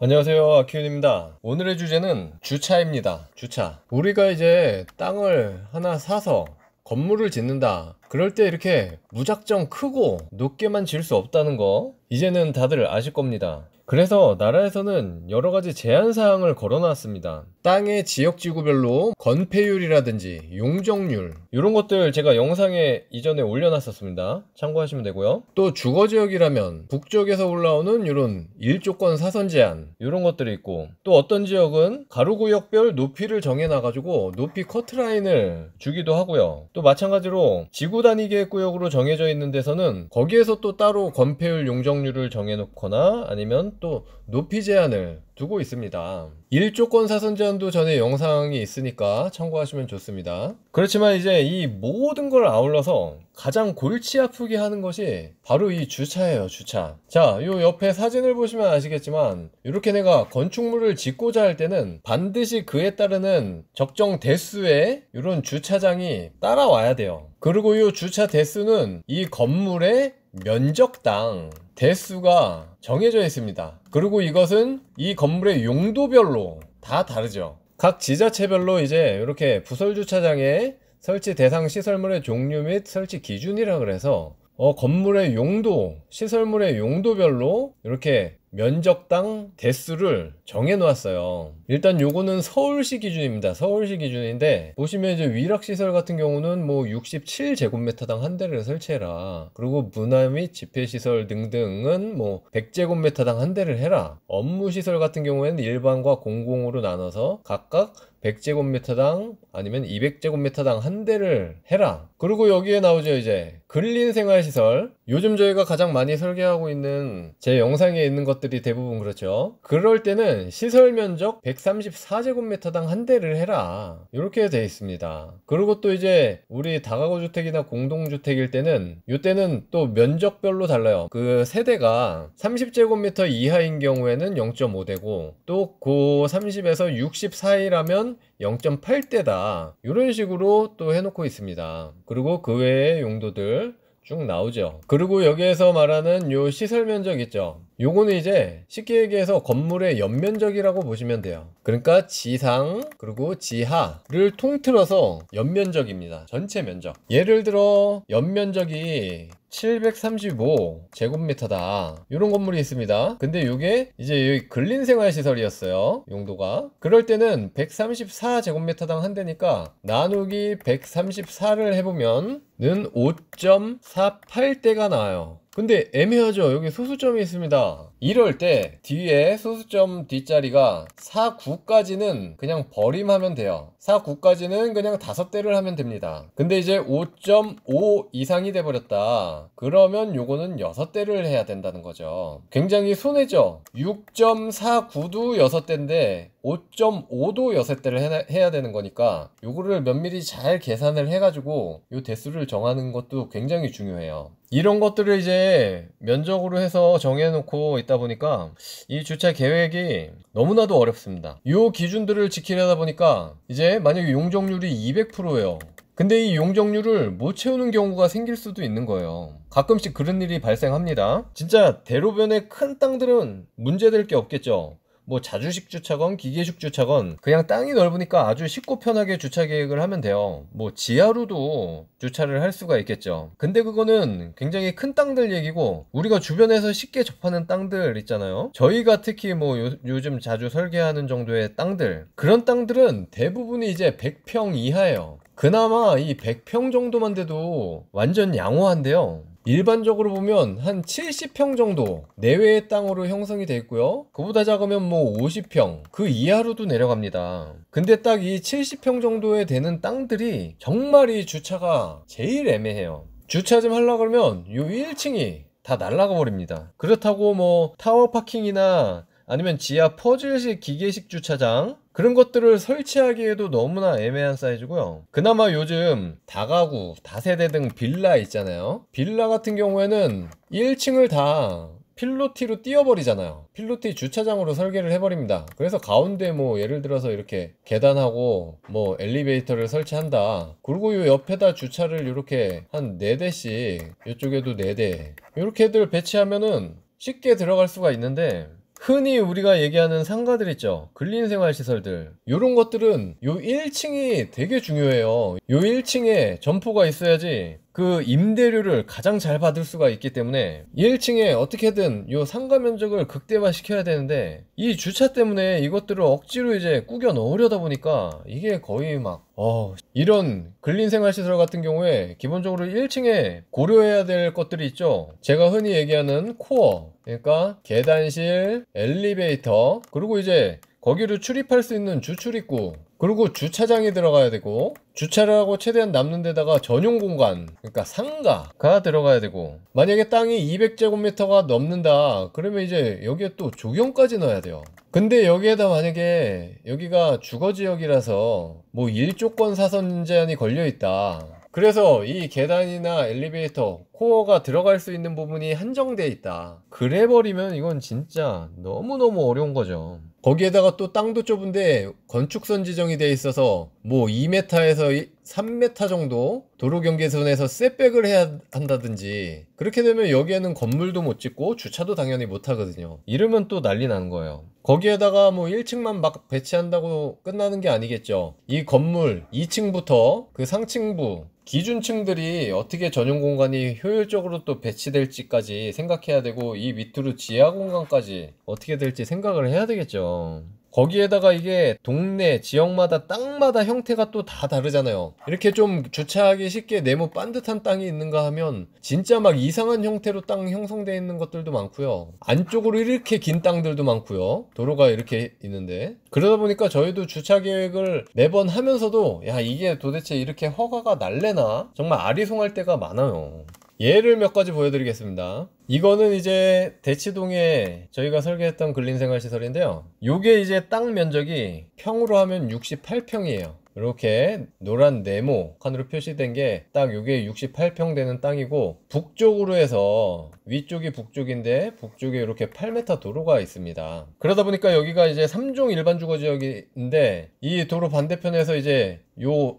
안녕하세요, 아키윤입니다. 오늘의 주제는 주차입니다. 주차. 우리가 이제 땅을 하나 사서 건물을 짓는다. 그럴 때 이렇게 무작정 크고 높게만 지을 수 없다는 거 이제는 다들 아실 겁니다. 그래서 나라에서는 여러 가지 제한 사항을 걸어놨습니다. 땅의 지역지구별로 건폐율이라든지 용적률 이런 것들 제가 영상에 이전에 올려놨었습니다. 참고하시면 되고요. 또 주거지역이라면 북쪽에서 올라오는 이런 일조권 사선 제한 이런 것들이 있고, 또 어떤 지역은 가로구역별 높이를 정해놔가지고 높이 커트라인을 주기도 하고요. 또 마찬가지로 지구 단위 계획구역으로 정해져 있는 데서는 거기에서 또 따로 건폐율 용적률을 정해놓거나 아니면 또 높이 제한을 두고 있습니다. 일조권 사선 제한도 전에 영상이 있으니까 참고하시면 좋습니다. 그렇지만 이제 이 모든 걸 아울러서 가장 골치 아프게 하는 것이 바로 이 주차예요, 주차. 자, 요 옆에 사진을 보시면 아시겠지만 이렇게 내가 건축물을 짓고자 할 때는 반드시 그에 따르는 적정 대수의 이런 주차장이 따라와야 돼요. 그리고 이 주차 대수는 이 건물의 면적당 대수가 정해져 있습니다. 그리고 이것은 이 건물의 용도별로 다 다르죠. 각 지자체별로 이제 이렇게 부설 주차장의 설치 대상 시설물의 종류 및 설치 기준이라 그래서 건물의 용도, 시설물의 용도별로 이렇게 면적당 대수를 정해 놓았어요. 일단 요거는 서울시 기준입니다. 서울시 기준인데 보시면 이제 위락시설 같은 경우는 뭐 67제곱미터당 한 대를 설치해라. 그리고 문화 및 집회시설 등등은 뭐 100제곱미터당 한 대를 해라. 업무시설 같은 경우에는 일반과 공공으로 나눠서 각각 100제곱미터당 아니면 200제곱미터당 한 대를 해라. 그리고 여기에 나오죠, 이제 근린생활시설. 요즘 저희가 가장 많이 설계하고 있는 제 영상에 있는 것들이 대부분 그렇죠. 그럴 때는 시설 면적 134제곱미터당 한 대를 해라, 이렇게 되어 있습니다. 그리고 또 이제 우리 다가구 주택이나 공동주택일 때는 이때는 또 면적별로 달라요. 그 세대가 30제곱미터 이하인 경우에는 0.5대고 또 그 30에서 60 사이라면 0.8대다, 이런 식으로 또 해놓고 있습니다. 그리고 그 외의 용도들 쭉 나오죠. 그리고 여기에서 말하는 요 시설 면적 있죠. 요거는 이제 쉽게 얘기해서 건물의 연면적이라고 보시면 돼요. 그러니까 지상 그리고 지하를 통틀어서 연면적입니다. 전체 면적. 예를 들어 연면적이 735제곱미터다 이런 건물이 있습니다. 근데 이게 이제 여기 근린생활시설이었어요, 용도가. 그럴 때는 134제곱미터당 한 대니까 나누기 134를 해보면 는 5.48대가 나와요. 근데 애매하죠. 여기 소수점이 있습니다. 이럴 때 뒤에 소수점 뒷자리가 49까지는 그냥 버림하면 돼요. 49까지는 그냥 5대를 하면 됩니다. 근데 이제 5.5 이상이 돼버렸다, 그러면 요거는 6대를 해야 된다는 거죠. 굉장히 손해죠. 6.49도 6대인데 5.5도 6대를 해야 되는 거니까 요거를 면밀히 잘 계산을 해가지고 요 대수를 정하는 것도 굉장히 중요해요. 이런 것들을 이제 면적으로 해서 정해놓고 있다 보니까 이 주차 계획이 너무나도 어렵습니다. 이 기준들을 지키려다 보니까 이제 만약에 용적률이 200%예요. 근데 이 용적률을 못 채우는 경우가 생길 수도 있는 거예요. 가끔씩 그런 일이 발생합니다. 진짜 대로변의 큰 땅들은 문제될 게 없겠죠. 뭐 자주식 주차건 기계식 주차건 그냥 땅이 넓으니까 아주 쉽고 편하게 주차 계획을 하면 돼요. 뭐 지하로도 주차를 할 수가 있겠죠. 근데 그거는 굉장히 큰 땅들 얘기고, 우리가 주변에서 쉽게 접하는 땅들 있잖아요. 저희가 특히 뭐 요즘 자주 설계하는 정도의 땅들, 그런 땅들은 대부분이 이제 100평 이하예요. 그나마 이 100평 정도만 돼도 완전 양호한데요. 일반적으로 보면 한 70평 정도 내외의 땅으로 형성이 되어 있고요. 그보다 작으면 뭐 50평 그 이하로도 내려갑니다. 근데 딱 이 70평 정도에 되는 땅들이 정말 이 주차가 제일 애매해요. 주차 좀 하려고 그러면 요 1층이 다 날아가 버립니다. 그렇다고 뭐 타워 파킹이나 아니면 지하 퍼즐식 기계식 주차장 그런 것들을 설치하기에도 너무나 애매한 사이즈고요. 그나마 요즘 다가구, 다세대 등 빌라 있잖아요. 빌라 같은 경우에는 1층을 다 필로티로 띄워버리잖아요. 필로티 주차장으로 설계를 해버립니다. 그래서 가운데 뭐 예를 들어서 이렇게 계단하고 뭐 엘리베이터를 설치한다. 그리고 요 옆에다 주차를 이렇게 한 4대씩, 이쪽에도 4대 이렇게들 배치하면은 쉽게 들어갈 수가 있는데, 흔히 우리가 얘기하는 상가들 있죠. 근린생활시설들. 요런 것들은 요 1층이 되게 중요해요. 요 1층에 점포가 있어야지 그 임대료를 가장 잘 받을 수가 있기 때문에 1층에 어떻게든 요 상가 면적을 극대화 시켜야 되는데 이 주차 때문에 이것들을 억지로 이제 꾸겨 넣으려다 보니까 이게 거의 막 이런 근린생활시설 같은 경우에 기본적으로 1층에 고려해야 될 것들이 있죠. 제가 흔히 얘기하는 코어, 그러니까 계단실, 엘리베이터, 그리고 이제 거기를 출입할 수 있는 주출입구, 그리고 주차장이 들어가야 되고, 주차를 하고 최대한 남는 데다가 전용 공간, 그러니까 상가가 들어가야 되고, 만약에 땅이 200제곱미터가 넘는다 그러면 이제 여기에 또 조경까지 넣어야 돼요. 근데 여기에다 만약에 여기가 주거지역이라서 뭐 일조권 사선 제한이 걸려 있다, 그래서 이 계단이나 엘리베이터, 코어가 들어갈 수 있는 부분이 한정돼 있다, 그래 버리면 이건 진짜 너무너무 어려운 거죠. 거기에다가 또 땅도 좁은데 건축선 지정이 돼 있어서 뭐 2m에서 3m 정도 도로 경계선에서 셋백을 해야 한다든지, 그렇게 되면 여기에는 건물도 못 짓고 주차도 당연히 못 하거든요. 이러면 또 난리 나는 거예요. 거기에다가 뭐 1층만 막 배치한다고 끝나는 게 아니겠죠. 이 건물 2층부터 그 상층부 기준층들이 어떻게 전용 공간이 효율적으로 또 배치될지까지 생각해야 되고, 이 밑으로 지하 공간까지 어떻게 될지 생각을 해야 되겠죠. 거기에다가 이게 동네 지역마다 땅마다 형태가 또 다 다르잖아요. 이렇게 좀 주차하기 쉽게 네모 반듯한 땅이 있는가 하면 진짜 막 이상한 형태로 땅 형성되어 있는 것들도 많고요. 안쪽으로 이렇게 긴 땅들도 많고요. 도로가 이렇게 있는데, 그러다 보니까 저희도 주차 계획을 매번 하면서도 야, 이게 도대체 이렇게 허가가 날래나 정말 아리송할 때가 많아요. 예를 몇 가지 보여드리겠습니다. 이거는 이제 대치동에 저희가 설계했던 근린생활시설인데요. 요게 이제 땅 면적이 평으로 하면 68평이에요. 이렇게 노란 네모 칸으로 표시된 게 딱 요게 68평 되는 땅이고, 북쪽으로 해서 위쪽이 북쪽인데 북쪽에 이렇게 8m 도로가 있습니다. 그러다 보니까 여기가 이제 3종 일반 주거지역인데, 이 도로 반대편에서 이제 요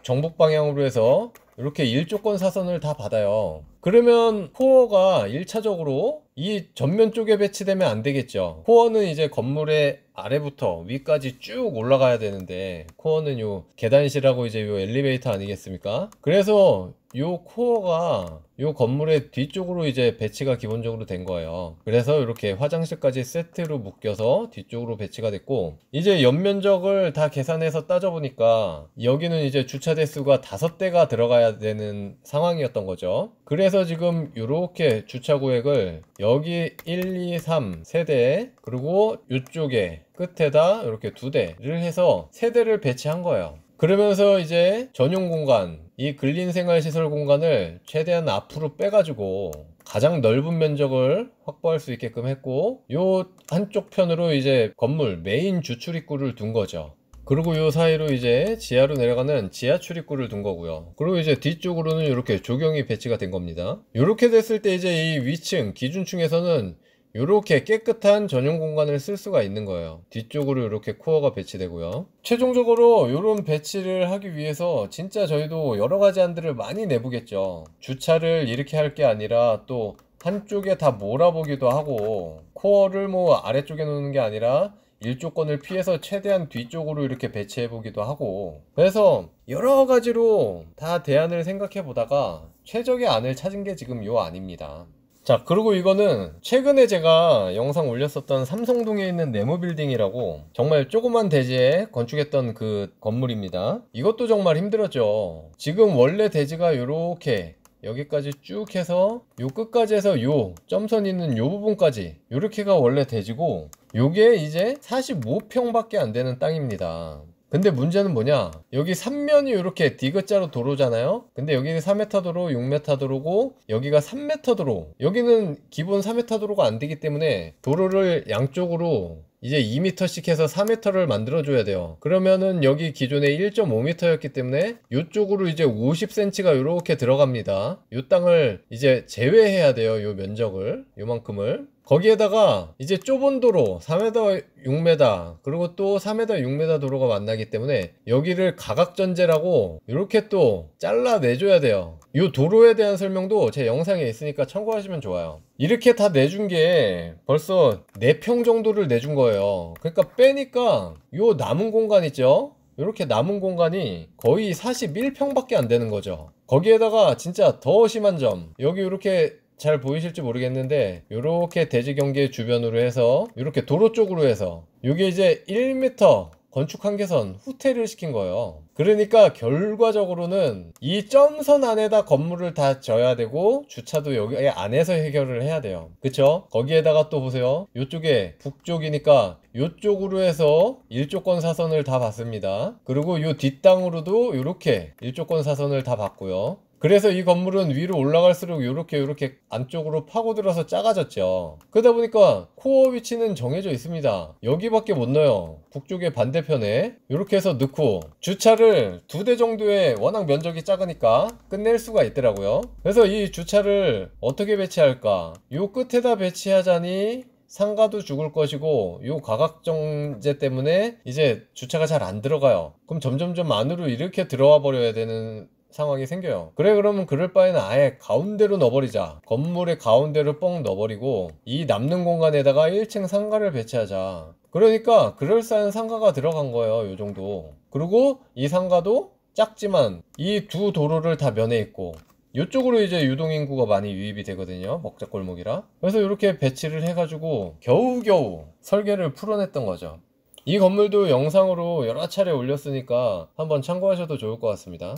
정북 방향으로 해서 이렇게 일조권 사선을 다 받아요. 그러면 코어가 1차적으로 이 전면 쪽에 배치되면 안 되겠죠. 코어는 이제 건물의 아래부터 위까지 쭉 올라가야 되는데, 코어는 요 계단실하고 이제 요 엘리베이터 아니겠습니까? 그래서 요 코어가 요 건물의 뒤쪽으로 이제 배치가 기본적으로 된 거예요. 그래서 이렇게 화장실까지 세트로 묶여서 뒤쪽으로 배치가 됐고, 이제 연면적을 다 계산해서 따져보니까 여기는 이제 주차 대수가 5대가 들어가야 되는 상황이었던 거죠. 그래서 지금 이렇게 주차 구획을 여기 1, 2, 3 3대, 그리고 이쪽에 끝에다 이렇게 2대를 해서 3대를 배치한 거예요. 그러면서 이제 전용 공간, 이 근린생활시설 공간을 최대한 앞으로 빼가지고 가장 넓은 면적을 확보할 수 있게끔 했고, 요 한쪽 편으로 이제 건물 메인 주출입구를 둔 거죠. 그리고 요 사이로 이제 지하로 내려가는 지하 출입구를 둔 거고요. 그리고 이제 뒤쪽으로는 이렇게 조경이 배치가 된 겁니다. 이렇게 됐을 때 이제 이 위층 기준층에서는 이렇게 깨끗한 전용 공간을 쓸 수가 있는 거예요. 뒤쪽으로 이렇게 코어가 배치되고요. 최종적으로 이런 배치를 하기 위해서 진짜 저희도 여러 가지 안들을 많이 내보겠죠. 주차를 이렇게 할 게 아니라 또 한쪽에 다 몰아보기도 하고, 코어를 뭐 아래쪽에 놓는 게 아니라 일조권을 피해서 최대한 뒤쪽으로 이렇게 배치해 보기도 하고, 그래서 여러 가지로 다 대안을 생각해 보다가 최적의 안을 찾은 게 지금 요 안입니다. 자, 그리고 이거는 최근에 제가 영상 올렸었던 삼성동에 있는 네모빌딩이라고 정말 조그만 대지에 건축했던 그 건물입니다. 이것도 정말 힘들었죠. 지금 원래 대지가 요렇게 여기까지 쭉 해서 요 끝까지 해서 요 점선 있는 요 부분까지 요렇게가 원래 대지고, 요게 이제 45평밖에 안 되는 땅입니다. 근데 문제는 뭐냐, 여기 3면이 이렇게 디귿자로 도로잖아요. 근데 여기는 4m 도로, 6m 도로고 여기가 3m 도로, 여기는 기본 4m 도로가 안 되기 때문에 도로를 양쪽으로 이제 2m씩 해서 4m를 만들어 줘야 돼요. 그러면은 여기 기존에 1.5m였기 때문에 이쪽으로 이제 50cm가 이렇게 들어갑니다. 이 땅을 이제 제외해야 돼요. 요 면적을, 요만큼을. 거기에다가 이제 좁은 도로 4m 6m 그리고 또 4m 6m 도로가 만나기 때문에 여기를 가각전제라고 이렇게 또 잘라내줘야 돼요. 이 도로에 대한 설명도 제 영상에 있으니까 참고하시면 좋아요. 이렇게 다 내준 게 벌써 4평 정도를 내준 거예요. 그러니까 빼니까 요 남은 공간 있죠? 이렇게 남은 공간이 거의 41평밖에 안 되는 거죠. 거기에다가 진짜 더 심한 점, 여기 이렇게 잘 보이실지 모르겠는데 이렇게 대지 경계 주변으로 해서 이렇게 도로 쪽으로 해서 이게 이제 1m 건축 한계선 후퇴를 시킨 거예요. 그러니까 결과적으로는 이 점선 안에다 건물을 다 져야 되고 주차도 여기 안에서 해결을 해야 돼요. 그쵸? 거기에다가 또 보세요. 이쪽에 북쪽이니까 이쪽으로 해서 일조권 사선을 다 봤습니다. 그리고 이 뒷땅으로도 이렇게 일조권 사선을 다 봤고요. 그래서 이 건물은 위로 올라갈수록 이렇게 안쪽으로 파고들어서 작아졌죠. 그러다 보니까 코어 위치는 정해져 있습니다. 여기밖에 못 넣어요. 북쪽의 반대편에 이렇게 해서 넣고 주차를 2대 정도의 워낙 면적이 작으니까 끝낼 수가 있더라고요. 그래서 이 주차를 어떻게 배치할까? 요 끝에다 배치하자니 상가도 죽을 것이고 요 가각정제 때문에 이제 주차가 잘 안 들어가요. 그럼 점점점 안으로 이렇게 들어와 버려야 되는 상황이 생겨요. 그래, 그러면 그럴 바에는 아예 가운데로 넣어버리자. 건물의 가운데로 뻥 넣어버리고 이 남는 공간에다가 1층 상가를 배치하자. 그러니까 그럴싸한 상가가 들어간 거예요. 요 정도. 그리고 이 상가도 작지만 이 두 도로를 다 면해 있고 이쪽으로 이제 유동인구가 많이 유입이 되거든요. 먹자골목이라. 그래서 이렇게 배치를 해가지고 겨우겨우 설계를 풀어냈던 거죠. 이 건물도 영상으로 여러 차례 올렸으니까 한번 참고하셔도 좋을 것 같습니다.